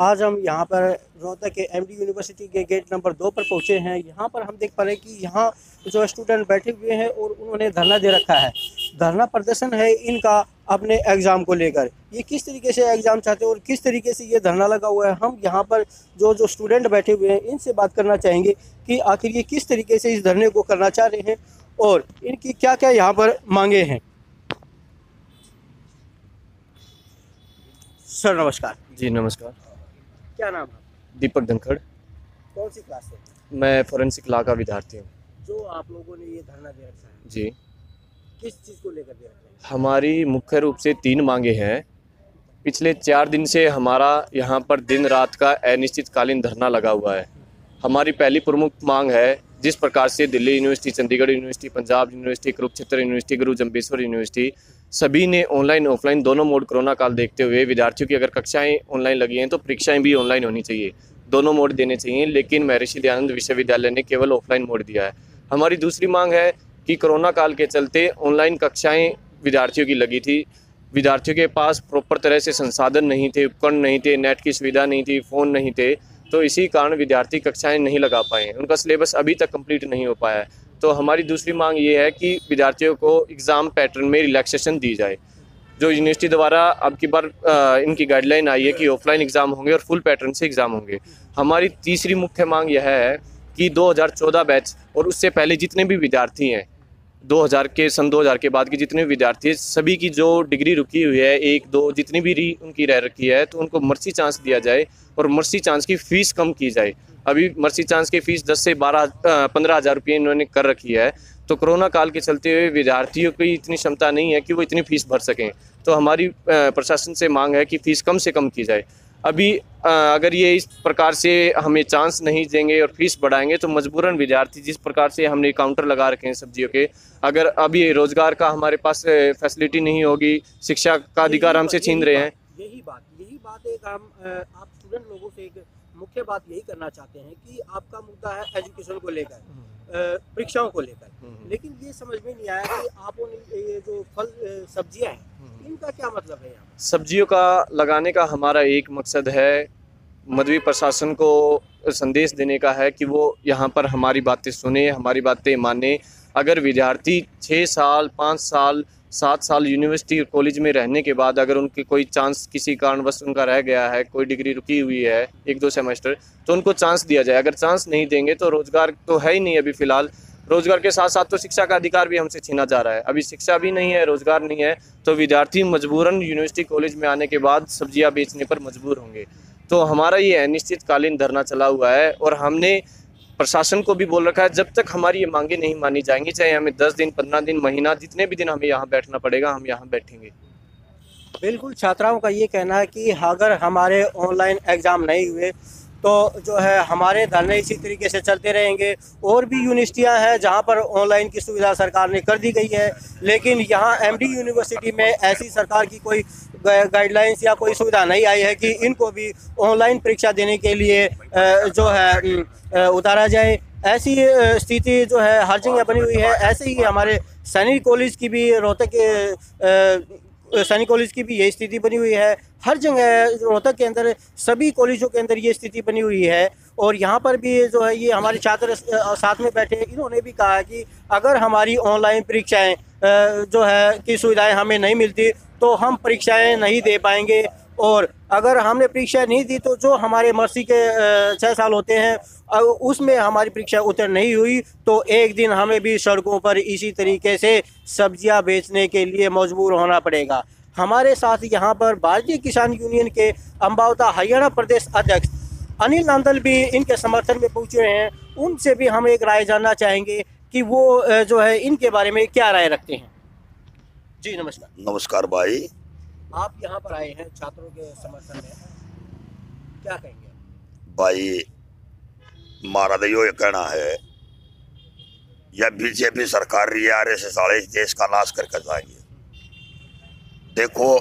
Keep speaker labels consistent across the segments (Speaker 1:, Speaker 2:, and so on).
Speaker 1: आज हम यहाँ पर रोहतक के एमडी यूनिवर्सिटी के गेट नंबर 2 पर पहुँचे हैं। यहाँ पर हम देख पा रहे हैं कि यहाँ जो स्टूडेंट बैठे हुए हैं और उन्होंने धरना दे रखा है। धरना प्रदर्शन है इनका अपने एग्ज़ाम को लेकर। ये किस तरीके से एग्ज़ाम चाहते हैं और किस तरीके से ये धरना लगा हुआ है, हम यहाँ पर जो स्टूडेंट बैठे हुए हैं इनसे बात करना चाहेंगे कि आखिर ये किस तरीके से इस धरने को करना चाह रहे हैं और इनकी क्या क्या यहाँ पर मांगे हैं। सर नमस्कार।
Speaker 2: जी नमस्कार।
Speaker 1: क्या नाम है?
Speaker 2: दीपक धनखड़।
Speaker 1: कौन सी क्लास है?
Speaker 2: मैं फोरेंसिक लॉ का विद्यार्थी हूँ।
Speaker 1: जो आप लोगों ने ये धरना दे रखा है,
Speaker 2: जी,
Speaker 1: किस चीज़ को लेकर दे रखा है?
Speaker 2: हमारी मुख्य रूप से 3 मांगे हैं। पिछले 4 दिन से हमारा यहाँ पर दिन रात का अनिश्चितकालीन धरना लगा हुआ है। हमारी पहली प्रमुख मांग है, जिस प्रकार से Delhi university, Chandigarh university, Punjab university, Kurukshetra university, गुरु जम्बेश्वर यूनिवर्सिटी सभी ने ऑनलाइन ऑफलाइन दोनों मोड कोरोना काल देखते हुए विद्यार्थियों की अगर कक्षाएं ऑनलाइन लगी हैं तो परीक्षाएं भी ऑनलाइन होनी चाहिए, दोनों मोड देने चाहिए। लेकिन महर्षि दयानंद विश्वविद्यालय ने केवल ऑफलाइन मोड दिया है। हमारी दूसरी मांग है कि कोरोना काल के चलते ऑनलाइन कक्षाएं विद्यार्थियों की लगी थी, विद्यार्थियों के पास प्रॉपर तरह से संसाधन नहीं थे, उपकरण नहीं थे, नेट की सुविधा नहीं थी, फ़ोन नहीं थे, तो इसी कारण विद्यार्थी कक्षाएं नहीं लगा पाए, उनका सिलेबस अभी तक कंप्लीट नहीं हो पाया है। तो हमारी दूसरी मांग ये है कि विद्यार्थियों को एग्ज़ाम पैटर्न में रिलैक्सेशन दी जाए। जो यूनिवर्सिटी द्वारा अब की बार इनकी गाइडलाइन आई है कि ऑफलाइन एग्ज़ाम होंगे और फुल पैटर्न से एग्ज़ाम होंगे। हमारी तीसरी मुख्य मांग यह है कि 2014 बैच और उससे पहले जितने भी विद्यार्थी हैं, 2000 के बाद के जितने भी विद्यार्थी हैं, सभी की जो डिग्री रुकी हुई है 1-2 जितनी भी उनकी रह रखी है, तो उनको मर्सी चांस दिया जाए और मर्सी चांस की फ़ीस कम की जाए। अभी मर्सी चांस की फ़ीस 10 से 15 हज़ार रुपये इन्होंने कर रखी है। तो कोरोना काल के चलते हुए विद्यार्थियों की इतनी क्षमता नहीं है कि वो इतनी फ़ीस भर सकें। तो हमारी प्रशासन से मांग है कि फ़ीस कम से कम की जाए। अभी अगर ये इस प्रकार से हमें चांस नहीं देंगे और फीस बढ़ाएंगे तो मजबूरन विद्यार्थी, जिस प्रकार से हमने काउंटर लगा रखे हैं सब्जियों के, अगर अभी रोज़गार का हमारे पास फैसिलिटी नहीं होगी, शिक्षा का अधिकार हमसे छीन रहे हैं।
Speaker 1: यही बात एक हम आप स्टूडेंट लोगों से एक मुख्य बात यही करना चाहते हैं कि आपका मुद्दा है एजुकेशन को लेकर, परीक्षाओं को लेकर, लेकिन ये समझ में नहीं आया कि आपको ये जो फल सब्जियां हैं इनका क्या मतलब है यहाँ?
Speaker 2: सब्जियों का लगाने का हमारा एक मकसद है, मध्य प्रशासन को संदेश देने का है कि वो यहाँ पर हमारी बातें सुने, हमारी बातें माने। अगर विद्यार्थी 6 साल, 5 साल, 7 साल यूनिवर्सिटी और कॉलेज में रहने के बाद अगर उनकी कोई चांस किसी कारणवश उनका रह गया है, कोई डिग्री रुकी हुई है 1-2 सेमेस्टर, तो उनको चांस दिया जाए। अगर चांस नहीं देंगे तो रोज़गार तो है ही नहीं अभी फ़िलहाल, रोज़गार के साथ साथ तो शिक्षा का अधिकार भी हमसे छीना जा रहा है। अभी शिक्षा भी नहीं है, रोज़गार नहीं है, तो विद्यार्थी मजबूरन यूनिवर्सिटी कॉलेज में आने के बाद सब्जियां बेचने पर मजबूर होंगे। तो हमारा ये अनिश्चितकालीन धरना चला हुआ है और हमने प्रशासन को भी बोल रखा है, जब तक हमारी ये मांगे नहीं मानी जाएंगी, चाहे हमें 10 दिन, 15 दिन, महीना, जितने भी दिन हमें यहाँ बैठना पड़ेगा, हम यहाँ बैठेंगे।
Speaker 1: बिल्कुल, छात्राओं का ये कहना है कि अगर हमारे ऑनलाइन एग्ज़ाम नहीं हुए तो जो है हमारे धरने इसी तरीके से चलते रहेंगे। और भी यूनिवर्सिटियां हैं जहां पर ऑनलाइन की सुविधा सरकार ने कर दी गई है, लेकिन यहां एमडी यूनिवर्सिटी में ऐसी सरकार की कोई गाइडलाइंस या कोई सुविधा नहीं आई है कि इनको भी ऑनलाइन परीक्षा देने के लिए जो है उतारा जाए। ऐसी स्थिति जो है हर जगह बनी हुई है। ऐसे ही हमारे सैनिक कॉलेज की भी, रोहतक के सैनिक कॉलेज की भी यही स्थिति बनी हुई है। हर जगह रोहतक के अंदर सभी कॉलेजों के अंदर ये स्थिति बनी हुई है। और यहाँ पर भी जो है ये हमारे छात्र साथ में बैठे, इन्होंने भी कहा कि अगर हमारी ऑनलाइन परीक्षाएं जो है की सुविधाएं हमें नहीं मिलती तो हम परीक्षाएं नहीं दे पाएंगे। और अगर हमने परीक्षा नहीं दी तो जो हमारे मर्सी के 6 साल होते हैं उसमें हमारी परीक्षा उत्तीर्ण नहीं हुई तो एक दिन हमें भी सड़कों पर इसी तरीके से सब्जियां बेचने के लिए मजबूर होना पड़ेगा। हमारे साथ यहाँ पर भारतीय किसान यूनियन के अम्बावता हरियाणा प्रदेश अध्यक्ष अनिल नंदल भी इनके समर्थन में पहुँचे हैं। उनसे भी हम एक राय जानना चाहेंगे कि वो जो है इनके बारे में क्या राय रखते हैं। जी नमस्कार।
Speaker 3: नमस्कार भाई।
Speaker 1: आप यहाँ पर आए हैं छात्रों के समर्थन में, क्या कहेंगे?
Speaker 3: भाई हमारा तो यो कहना है, यह बीजेपी सरकार रही है RSS वाले इस देश का नाश करके जाएंगे। देखो,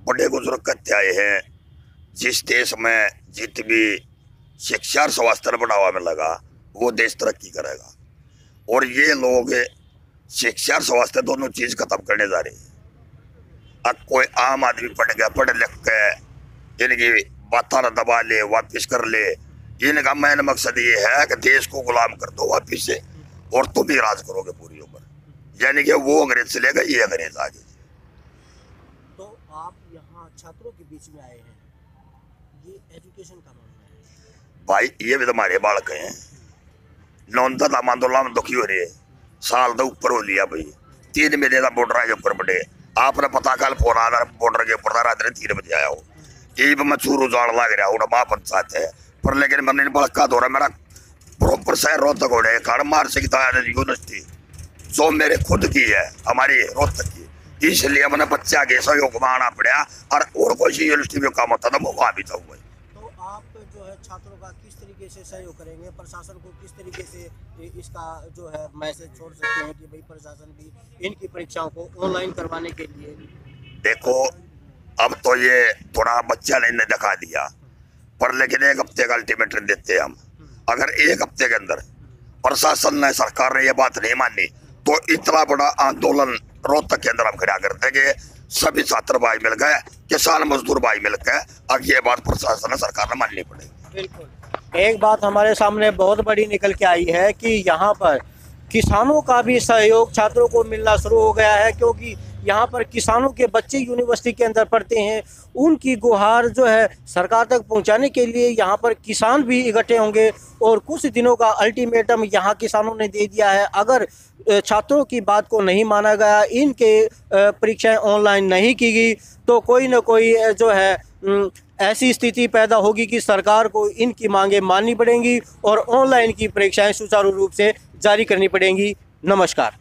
Speaker 3: बड़े बुजुर्ग कहते आए हैं, जिस देश में जितनी शिक्षा और स्वास्थ्य बढ़ावा में लगा वो देश तरक्की करेगा। और ये लोग शिक्षा और स्वास्थ्य दोनों चीज खत्म करने जा रहे हैं। अब कोई आम आदमी पढ़ गया, पढ़ लिख के इनकी बातें न दबा ले, वापिस कर ले। इनका मेन मकसद ये है कि देश को गुलाम कर दो वापिस से, और तुम भी राज करोगे पूरी उम्र। यानी कि वो अंग्रेज चलेगा, ये अंग्रेज आगे।
Speaker 1: तो आप यहाँ छात्रों के बीच में आए हैं, ये एजुकेशन का मामला है
Speaker 3: भाई। ये भी तुम्हारे बालक हैं, नौंदा दामांदोला में दुखी हो रहे, साल तो ऊपर हो लिया भाई। 3 महीने का बॉर्डर के ऊपर बढ़े, आपने पता कल फोन आधा बॉर्डर के ऊपर रात 3 बजे आया हो। ये मैं चूरू जाड़ लग रहा हूँ, महापंचायत है पर, लेकिन मैंने बड़का दौरा मेरा प्रॉपर शहर रोहतक हो रहे है। मार सकता है यूनिवर्सिटी जो मेरे खुद की है, हमारी रोहतक की, इसलिए मैंने बच्चा के सहयोग में आना पड़ा। और कोई सी यूनिवर्सिटी में काम होता था वो वहाँ भी था।
Speaker 1: तो आप जो है छात्रों का किस तरीके से सहयोग करेंगे, प्रशासन को किस तरीके से इसका जो है मैसेज छोड़ सकते हैं कि भाई प्रशासन भी इनकी परीक्षाओं को ऑनलाइन करवाने के लिए?
Speaker 3: देखो, अब तो ये थोड़ा बच्चा ने दिखा दिया, पर लेकिन 1 हफ्ते का अल्टीमेटम देते हम। अगर 1 हफ्ते के अंदर प्रशासन ने, सरकार ने ये बात नहीं मानी तो इतना बड़ा आंदोलन रोहतक के अंदर हम खड़ा कर देंगे। सभी छात्र भाई मिल गए, किसान मजदूर भाई मिल गए, अब ये बात प्रशासन, सरकार ने माननी पड़ेगी।
Speaker 1: बिल्कुल। एक बात हमारे सामने बहुत बड़ी निकल के आई है कि यहाँ पर किसानों का भी सहयोग छात्रों को मिलना शुरू हो गया है, क्योंकि यहाँ पर किसानों के बच्चे यूनिवर्सिटी के अंदर पढ़ते हैं। उनकी गुहार जो है सरकार तक पहुँचाने के लिए यहाँ पर किसान भी इकट्ठे होंगे, और कुछ दिनों का अल्टीमेटम यहाँ किसानों ने दे दिया है। अगर छात्रों की बात को नहीं माना गया, इनके परीक्षाएं ऑनलाइन नहीं की गई, तो कोई ना कोई जो है ऐसी स्थिति पैदा होगी कि सरकार को इनकी मांगें माननी पड़ेंगी और ऑनलाइन की परीक्षाएं सुचारू रूप से जारी करनी पड़ेंगी। नमस्कार।